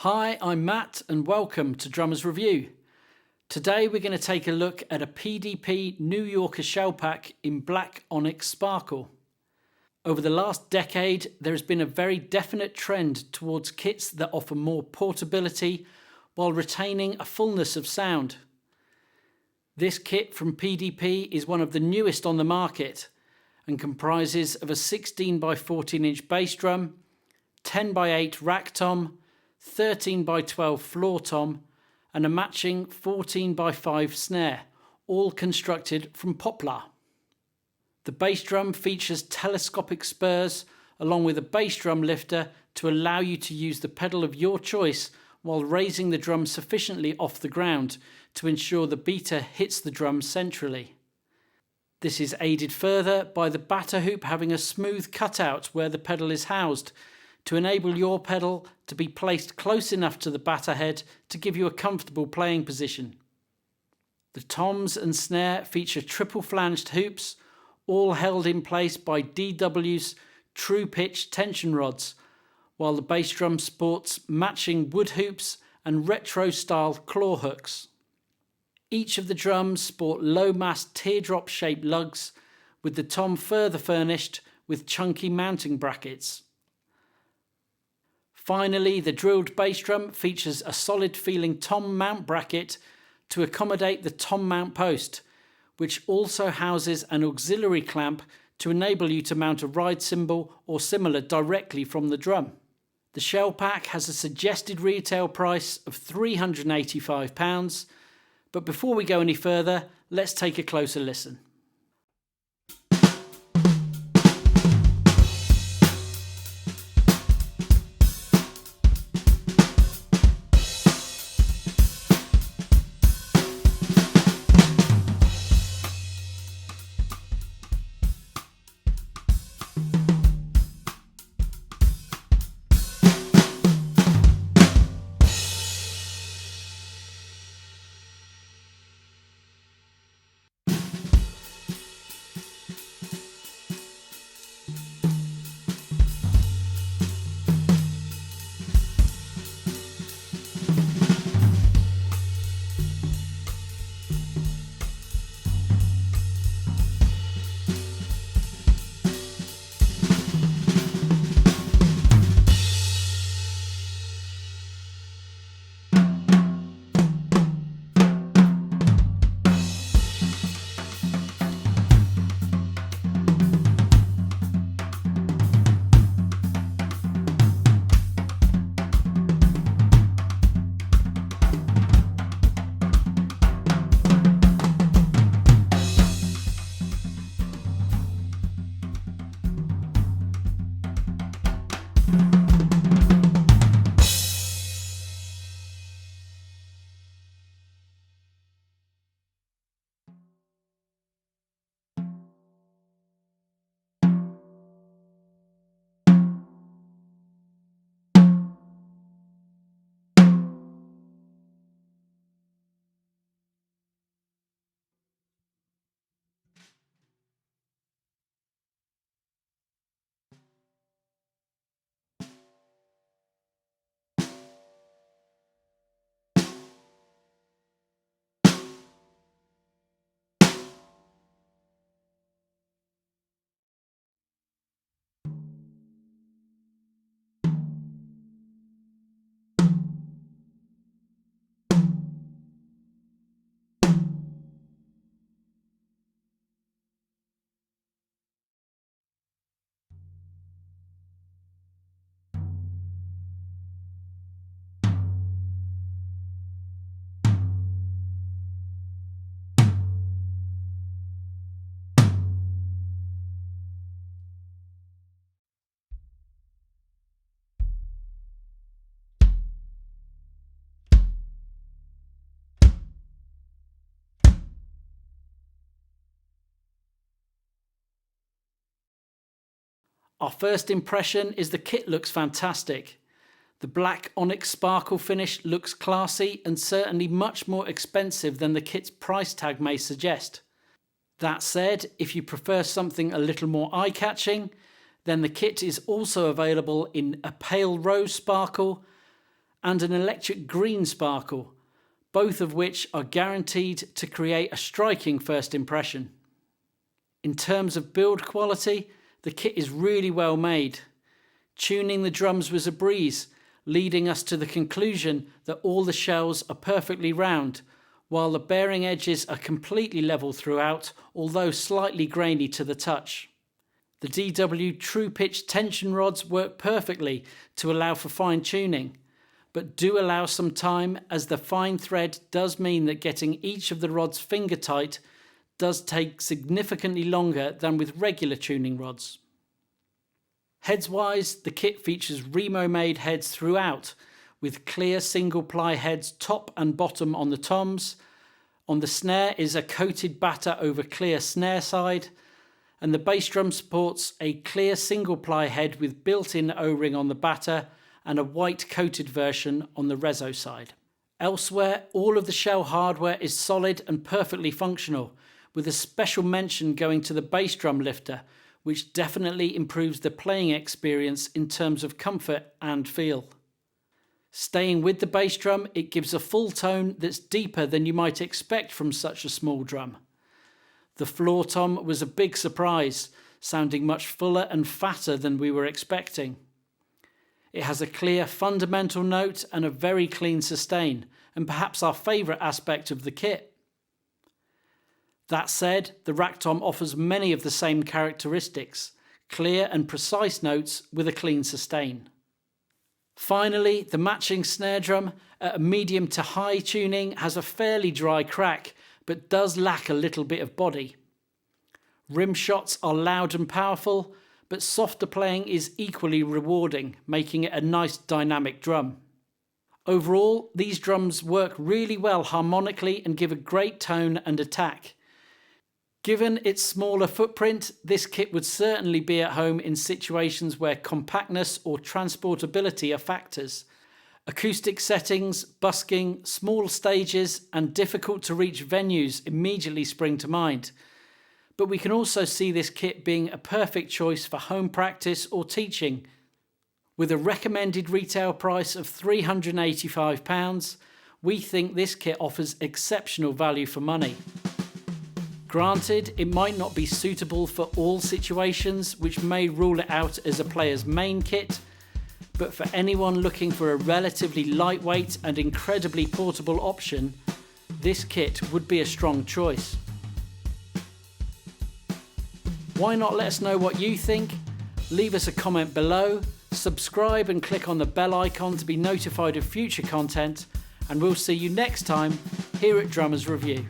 Hi, I'm Matt and welcome to Drummers Review. Today we're going to take a look at a PDP New Yorker shell pack in black onyx sparkle. Over the last decade there has been a very definite trend towards kits that offer more portability while retaining a fullness of sound. This kit from PDP is one of the newest on the market and comprises of a 16 by 14 inch bass drum, 10 by 8 rack tom, 13 by 12 floor tom and a matching 14 by 5 snare, all constructed from poplar. The bass drum features telescopic spurs along with a bass drum lifter to allow you to use the pedal of your choice while raising the drum sufficiently off the ground to ensure the beater hits the drum centrally. This is aided further by the batter hoop having a smooth cutout where the pedal is housed to enable your pedal to be placed close enough to the batter head to give you a comfortable playing position. The toms and snare feature triple flanged hoops, all held in place by DW's true pitch tension rods, while the bass drum sports matching wood hoops and retro style claw hooks. Each of the drums sport low mass teardrop shaped lugs, with the tom further furnished with chunky mounting brackets. Finally, the drilled bass drum features a solid feeling tom mount bracket to accommodate the tom mount post, which also houses an auxiliary clamp to enable you to mount a ride cymbal or similar directly from the drum. The shell pack has a suggested retail price of £385, but before we go any further, let's take a closer listen. Our first impression is the kit looks fantastic. The black onyx sparkle finish looks classy and certainly much more expensive than the kit's price tag may suggest. That said, if you prefer something a little more eye-catching, then the kit is also available in a pale rose sparkle and an electric green sparkle, both of which are guaranteed to create a striking first impression. In terms of build quality, the kit is really well made. Tuning the drums was a breeze, leading us to the conclusion that all the shells are perfectly round, while the bearing edges are completely level throughout, although slightly grainy to the touch. The DW true pitch tension rods work perfectly to allow for fine tuning, but do allow some time, as the fine thread does mean that getting each of the rods finger tight does take significantly longer than with regular tuning rods. Heads-wise, the kit features Remo-made heads throughout, with clear single-ply heads top and bottom on the toms. On the snare is a coated batter over clear snare side, and the bass drum supports a clear single-ply head with built-in O-ring on the batter and a white coated version on the reso side. Elsewhere, all of the shell hardware is solid and perfectly functional, with a special mention going to the bass drum lifter, which definitely improves the playing experience in terms of comfort and feel. Staying with the bass drum, it gives a full tone that's deeper than you might expect from such a small drum. The floor tom was a big surprise, sounding much fuller and fatter than we were expecting. It has a clear fundamental note and a very clean sustain, and perhaps our favourite aspect of the kit. That said, the rack tom offers many of the same characteristics, clear and precise notes with a clean sustain. Finally, the matching snare drum at a medium to high tuning has a fairly dry crack, but does lack a little bit of body. Rim shots are loud and powerful, but softer playing is equally rewarding, making it a nice dynamic drum. Overall, these drums work really well harmonically and give a great tone and attack. Given its smaller footprint, this kit would certainly be at home in situations where compactness or transportability are factors. Acoustic settings, busking, small stages, and difficult to reach venues immediately spring to mind. But we can also see this kit being a perfect choice for home practice or teaching. With a recommended retail price of £385, we think this kit offers exceptional value for money. Granted, it might not be suitable for all situations, which may rule it out as a player's main kit, but for anyone looking for a relatively lightweight and incredibly portable option, this kit would be a strong choice. Why not let us know what you think? Leave us a comment below, subscribe and click on the bell icon to be notified of future content, and we'll see you next time here at Drummers Review.